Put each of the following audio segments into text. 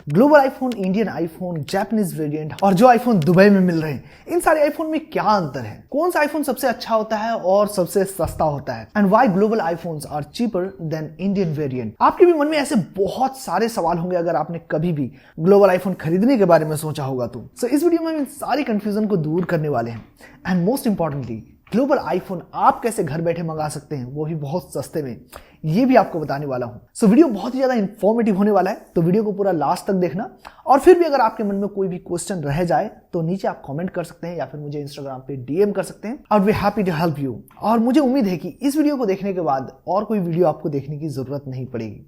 Global iPhone, Indian iPhone, Japanese variant और जो iPhone Dubai में मिल रहे हैं, इन सारे आईफोन में क्या अंतर है, कौन सा आईफोन सबसे अच्छा होता है और सबसे सस्ता होता है, and why global iPhones are cheaper than Indian variant. आपके भी मन में ऐसे बहुत सारे सवाल होंगे अगर आपने कभी भी ग्लोबल आईफोन खरीदने के बारे में सोचा होगा तो। इस वीडियो में हम इन सारी कंफ्यूजन को दूर करने वाले हैं and most importantly global iPhone आप कैसे घर बैठे मंगा सकते हैं, वो भी बहुत सस्ते में, ये भी आपको बताने वाला हूं। वीडियो बहुत ही ज्यादा इंफॉर्मेटिव होने वाला है, तो वीडियो को पूरा लास्ट तक देखना। और फिर भी अगर आपके मन में कोई भी क्वेश्चन रह जाए तो नीचे आप कमेंट कर सकते हैं या फिर मुझे इंस्टाग्राम पे डीएम कर सकते हैं और we happy to help you. और मुझे उम्मीद है कि इस वीडियो को देखने के बाद और कोई वीडियो आपको देखने की जरूरत नहीं पड़ेगी।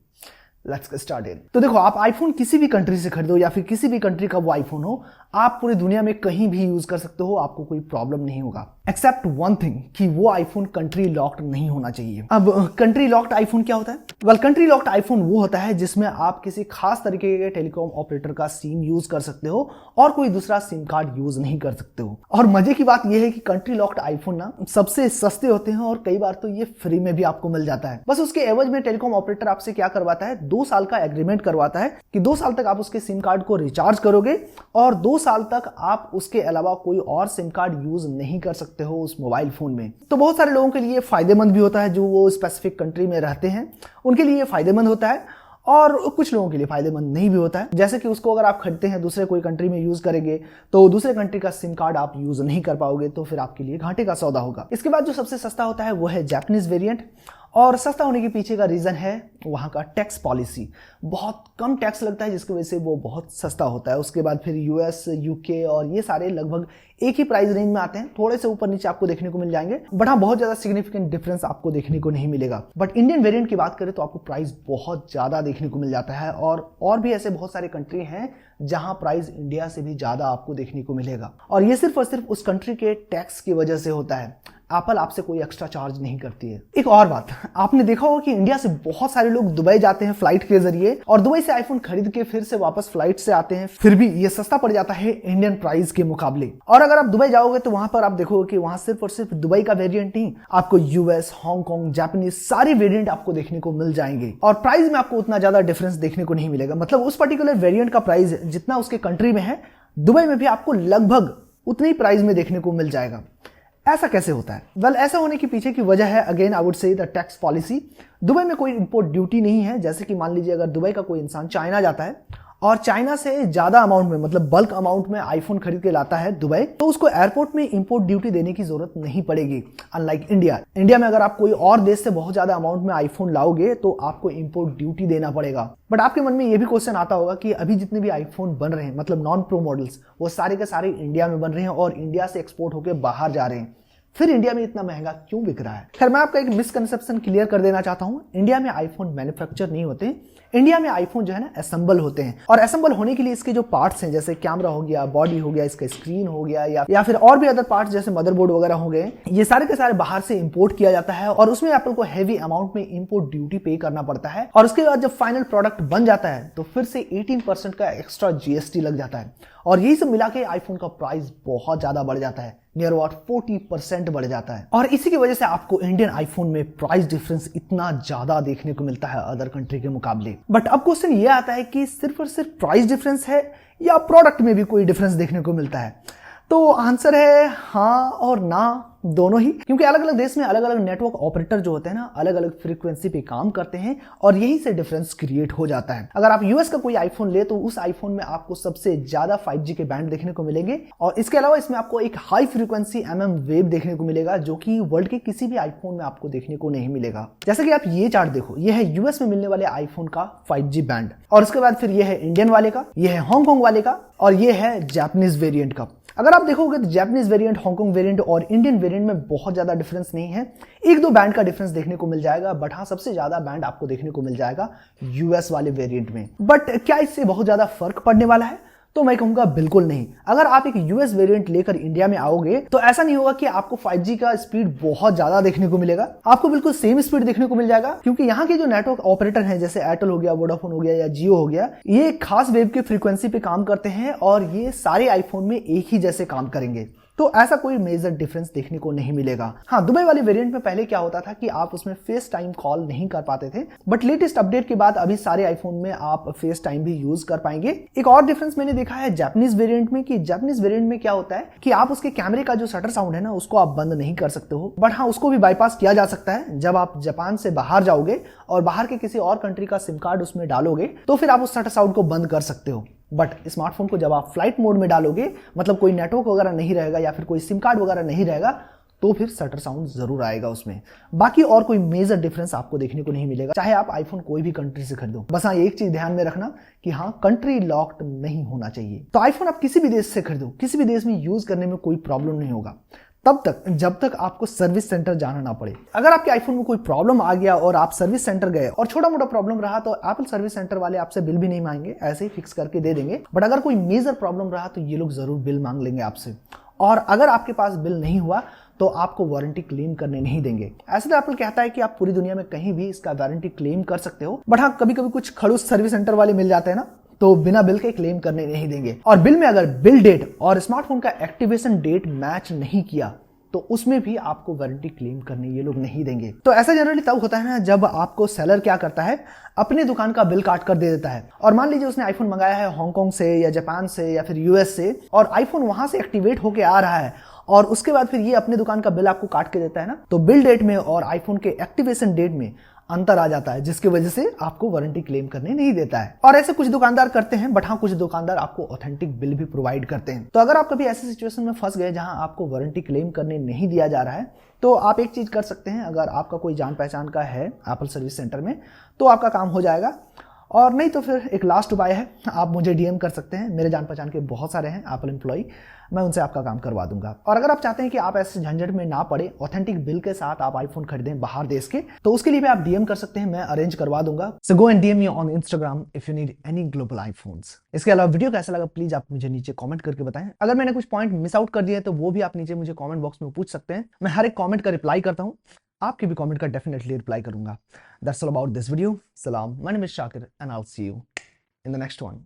Let's get started. तो देखो, आप आईफोन किसी भी कंट्री से खरीदो या फिर किसी भी कंट्री का वो आईफोन हो, आप पूरी दुनिया में कहीं भी यूज कर सकते हो, आपको कोई प्रॉब्लम नहीं होगा एक्सेप्ट वन थिंग कि वो आईफोन कंट्री लॉक्ड नहीं होना चाहिए। अब कंट्री लॉक्ड आईफोन क्या होता है? वेल, कंट्री लॉक्ड आईफोन वो होता है जिसमें आप किसी खास तरीके के टेलीकॉम ऑपरेटर का सिम यूज कर सकते हो और कोई दूसरा सिम कार्ड यूज नहीं कर सकते हो। और मजे की बात यह है कि कंट्री लॉक्ड आईफोन ना सबसे सस्ते होते हैं और कई बार तो ये फ्री में भी आपको मिल जाता है। बस उसके एवज में टेलीकॉम ऑपरेटर आपसे क्या करवाता है, 2 साल का एग्रीमेंट करवाता है कि 2 साल तक आप उसके सिम कार्ड को रिचार्ज करोगे और 2 साल तक आप उसके अलावा कोई और सिम कार्ड यूज नहीं कर सकते हो उस मोबाइल फोन में। तो बहुत सारे लोगों के लिए फायदेमंद भी होता है, जो वो स्पेसिफिक कंट्री में रहते हैं उनके लिए फायदेमंद होता है, और कुछ लोगों के लिए फायदेमंद नहीं भी होता है। जैसे कि उसको अगर आप खरीदते हैं दूसरे कोई कंट्री में यूज करेंगे तो दूसरे कंट्री का सिम कार्ड आप यूज नहीं कर पाओगे, तो फिर आपके लिए घाटे का सौदा होगा। इसके बाद जो सबसे सस्ता होता है वो है जापानीज वेरिएंट, और सस्ता होने के पीछे का रीजन है वहां का टैक्स पॉलिसी। बहुत कम टैक्स लगता है जिसकी वजह से वो बहुत सस्ता होता है। उसके बाद फिर यूएस, यूके और ये सारे लगभग एक ही प्राइस रेंज में आते हैं, थोड़े से ऊपर नीचे आपको देखने को मिल जाएंगे, बट हाँ बहुत ज्यादा सिग्निफिकेंट डिफरेंस आपको देखने को नहीं मिलेगा। बट इंडियन वेरिएंट की बात करें तो आपको प्राइस बहुत ज्यादा देखने को मिल जाता है, और भी ऐसे बहुत सारे कंट्री हैं जहां प्राइस इंडिया से भी ज्यादा आपको देखने को मिलेगा, और ये सिर्फ और सिर्फ उस कंट्री के टैक्स की वजह से होता है। एप्पल आपसे कोई एक्स्ट्रा चार्ज नहीं करती है। एक और बात, आपने देखा होगा कि इंडिया से बहुत सारे लोग दुबई जाते हैं फ्लाइट के जरिए और दुबई से आईफोन खरीद के फिर से वापस फ्लाइट से आते हैं, फिर भी ये सस्ता पड़ जाता है इंडियन प्राइस के मुकाबले। और अगर आप दुबई जाओगे तो वहां पर आप देखोगे कि वहां सिर्फ और सिर्फ दुबई का वेरिएंट नहीं, आपको यूएस, हांगकांग, जापानीज सारे वेरिएंट आपको देखने को मिल जाएंगे, और प्राइस में आपको उतना ज्यादा डिफरेंस देखने को नहीं मिलेगा। मतलब उस पर्टिकुलर वेरिएंट का प्राइस जितना उसके कंट्री में है, दुबई में भी आपको लगभग उतनी प्राइस में देखने को मिल जाएगा। ऐसा कैसे होता है? वेल, ऐसा होने के पीछे की वजह है again I would say the tax policy. Dubai में कोई इंपोर्ट ड्यूटी नहीं है। जैसे कि मान लीजिए अगर दुबई का कोई इंसान चाइना जाता है और चाइना से ज्यादा अमाउंट में, मतलब बल्क अमाउंट में आईफोन खरीद के लाता है दुबई, तो उसको एयरपोर्ट में इंपोर्ट ड्यूटी देने की जरूरत नहीं पड़ेगी। अनलाइक इंडिया में अगर आप कोई और देश से बहुत ज्यादा अमाउंट में आईफोन लाओगे तो आपको इंपोर्ट ड्यूटी देना पड़ेगा। बट आपके मन में ये भी क्वेश्चन आता होगा कि अभी जितने भी आईफोन बन रहे हैं, मतलब नॉन प्रो मॉडल्स, वो सारे के सारे इंडिया में बन रहे हैं और इंडिया से एक्सपोर्ट होकर बाहर जा रहे हैं, फिर इंडिया में इतना महंगा क्यों बिक रहा है? खैर, मैं आपका एक मिसकंसेप्शन क्लियर कर देना चाहता हूं। इंडिया में आईफोन मैन्युफैक्चर नहीं होते, इंडिया में आईफोन जो है ना असेंबल होते हैं, और असेंबल होने के लिए इसके जो पार्ट्स हैं, जैसे कैमरा हो गया, बॉडी हो गया, इसका स्क्रीन हो गया, या फिर और भी अदर पार्ट्स जैसे मदरबोर्ड वगैरह हो गए, ये सारे के सारे बाहर से इंपोर्ट किया जाता है और उसमें एप्पल को हैवी अमाउंट में इंपोर्ट ड्यूटी पे करना पड़ता है। और उसके बाद जब फाइनल प्रोडक्ट बन जाता है तो फिर से 18% का एक्स्ट्रा जीएसटी लग जाता है, और यही सब मिला के आईफोन का प्राइस बहुत ज्यादा बढ़ जाता है, नियर अबाउट 40% बढ़ जाता है। और इसी की वजह से आपको इंडियन आईफोन में प्राइस डिफरेंस इतना ज्यादा देखने को मिलता है अदर कंट्री के मुकाबले। बट अब क्वेश्चन ये आता है कि सिर्फ और सिर्फ प्राइस डिफरेंस है या प्रोडक्ट में भी कोई डिफरेंस देखने को मिलता है? तो आंसर है हाँ और ना, दोनों ही। क्योंकि अलग अलग देश में अलग अलग नेटवर्क ऑपरेटर जो होते हैं ना, अलग अलग फ्रीक्वेंसी पे काम करते हैं और यही से डिफरेंस क्रिएट हो जाता है। अगर आप यूएस का कोई आईफोन ले तो उस आईफोन में आपको सबसे ज्यादा 5G के बैंड देखने को मिलेंगे, और इसके अलावा इसमें आपको एक हाई फ्रीक्वेंसी वेव देखने को मिलेगा, जो कि वर्ल्ड के किसी भी आईफोन में आपको देखने को नहीं मिलेगा। जैसे कि आप ये चार्ट देखो, ये है यूएस में मिलने वाले आईफोन का 5G बैंड, और उसके बाद फिर ये है इंडियन वाले का, ये है हांगकांग वाले का, और ये है जापानीज वेरिएंट का। अगर आप देखोगे तो जापानीज वेरिएंट, हांगकांग वेरिएंट और इंडियन वेरिएंट में बहुत ज्यादा डिफरेंस नहीं है, 1-2 बैंड का डिफरेंस देखने को मिल जाएगा, बट हाँ सबसे ज्यादा बैंड आपको देखने को मिल जाएगा यूएस वाले वेरिएंट में। बट क्या इससे बहुत ज्यादा फर्क पड़ने वाला है? तो मैं कहूंगा बिल्कुल नहीं। अगर आप एक यूएस वेरिएंट लेकर इंडिया में आओगे तो ऐसा नहीं होगा कि आपको 5G का स्पीड बहुत ज्यादा देखने को मिलेगा, आपको बिल्कुल सेम स्पीड देखने को मिल जाएगा, क्योंकि यहाँ के जो नेटवर्क ऑपरेटर हैं, जैसे एयरटेल हो गया, वोडाफोन हो गया या जियो हो गया, ये खास वेव के फ्रीक्वेंसी पे काम करते हैं और ये सारे आईफोन में एक ही जैसे काम करेंगे। तो ऐसा कोई मेजर डिफरेंस देखने को नहीं मिलेगा। हाँ, दुबई वाले वेरिएंट में पहले क्या होता था कि आप उसमें फेस टाइम कॉल नहीं कर पाते थे, बट लेटेस्ट अपडेट के बाद अभी सारे आईफोन में आप फेस टाइम भी यूज कर पाएंगे। एक और डिफरेंस मैंने देखा है जापानीज वेरिएंट में, कि जापानीज वेरिएंट में क्या होता है कि आप उसके कैमरे का जो शटर साउंड है ना, उसको आप बंद नहीं कर सकते हो, बट हाँ, उसको भी बाईपास किया जा सकता है। जब आप जापान से बाहर जाओगे और बाहर के किसी और कंट्री का सिम कार्ड उसमें डालोगे तो फिर आप उस शटर साउंड को बंद कर सकते हो। बट स्मार्टफोन को जब आप फ्लाइट मोड में डालोगे, मतलब कोई नेटवर्क वगैरह नहीं रहेगा या फिर कोई सिम कार्ड वगैरह नहीं रहेगा, तो फिर शटर साउंड जरूर आएगा उसमें। बाकी और कोई मेजर डिफरेंस आपको देखने को नहीं मिलेगा, चाहे आप आईफोन कोई भी कंट्री से खरीदो। बस हाँ, एक चीज ध्यान में रखना कि हाँ, कंट्री लॉक्ड नहीं होना चाहिए। तो आईफोन आप किसी भी देश से खरीदो, किसी भी देश में यूज करने में कोई प्रॉब्लम नहीं होगा तब तक जब तक आपको सर्विस सेंटर जाना ना पड़े। अगर आपके आईफोन में कोई प्रॉब्लम आ गया और आप सर्विस सेंटर गए और छोटा मोटा प्रॉब्लम रहा तो एप्पल सर्विस सेंटर वाले आपसे बिल भी नहीं मांगेंगे, ऐसे ही फिक्स करके दे देंगे। बट अगर कोई मेजर प्रॉब्लम रहा तो ये लोग जरूर बिल मांग लेंगे आपसे, और अगर आपके पास बिल नहीं हुआ तो आपको वारंटी क्लेम करने नहीं देंगे। ऐसे तो एप्पल कहता है कि आप पूरी दुनिया में कहीं भी इसका वारंटी क्लेम कर सकते हो, बट हाँ, कभी कभी कुछ खड़ूस सर्विस सेंटर वाले मिल जाते हैं ना, तो बिना बिल के क्लेम करने नहीं देंगे। और बिल में अगर बिल डेट और स्मार्टफोन का एक्टिवेशन डेट मैच नहीं किया तो उसमें भी आपको वारंटी क्लेम करने ये लोग नहीं देंगे। तो ऐसा जनरली तब होता है ना जब आपको सेलर क्या करता है, अपने दुकान का बिल काट कर दे देता है। और मान लीजिए उसने आईफोन मंगाया है हांगकांग से या जापान से या फिर यूएस से, और आईफोन वहां से एक्टिवेट होके आ रहा है, और उसके बाद फिर ये अपने दुकान का बिल आपको काट के देता है ना, तो बिल डेट में और आईफोन के एक्टिवेशन डेट में अंतर आ जाता है, जिसकी वजह से आपको वारंटी क्लेम करने नहीं देता है। और ऐसे कुछ दुकानदार करते हैं, बट हाँ, कुछ दुकानदार आपको ऑथेंटिक बिल भी प्रोवाइड करते हैं। तो अगर आप कभी ऐसी सिचुएशन में फंस गए जहां आपको वारंटी क्लेम करने नहीं दिया जा रहा है, तो आप एक चीज कर सकते हैं। अगर आपका कोई जान पहचान का है एप्पल सर्विस सेंटर में तो आपका काम हो जाएगा, और नहीं तो फिर एक लास्ट उपाय है, आप मुझे डीएम कर सकते हैं। मेरे जान पहचान के बहुत सारे हैं एप्पल एम्प्लॉय, मैं उनसे आपका काम करवा दूंगा। और अगर आप चाहते हैं कि आप ऐसे झंझट में ना पड़े, ऑथेंटिक बिल के साथ आप आईफोन खरीदें बाहर देश के, तो उसके लिए भी आप डीएम कर सकते हैं, मैं अरेंज करवा दूंगा। So go and DM me on Instagram if you need any global iPhones. इसके अलावा वीडियो कैसा लगा प्लीज आप मुझे नीचे कमेंट करके बताएं। अगर मैंने कुछ पॉइंट मिस आउट कर दिए तो वो भी आप नीचे मुझे कमेंट बॉक्स में पूछ सकते हैं। मैं हर एक कमेंट का रिप्लाई करता हूँ, आपके भी कमेंट का डेफिनेटली रिप्लाई करूंगा। That's all about this video. सलाम, my name is Shakir and I will see you in the next one.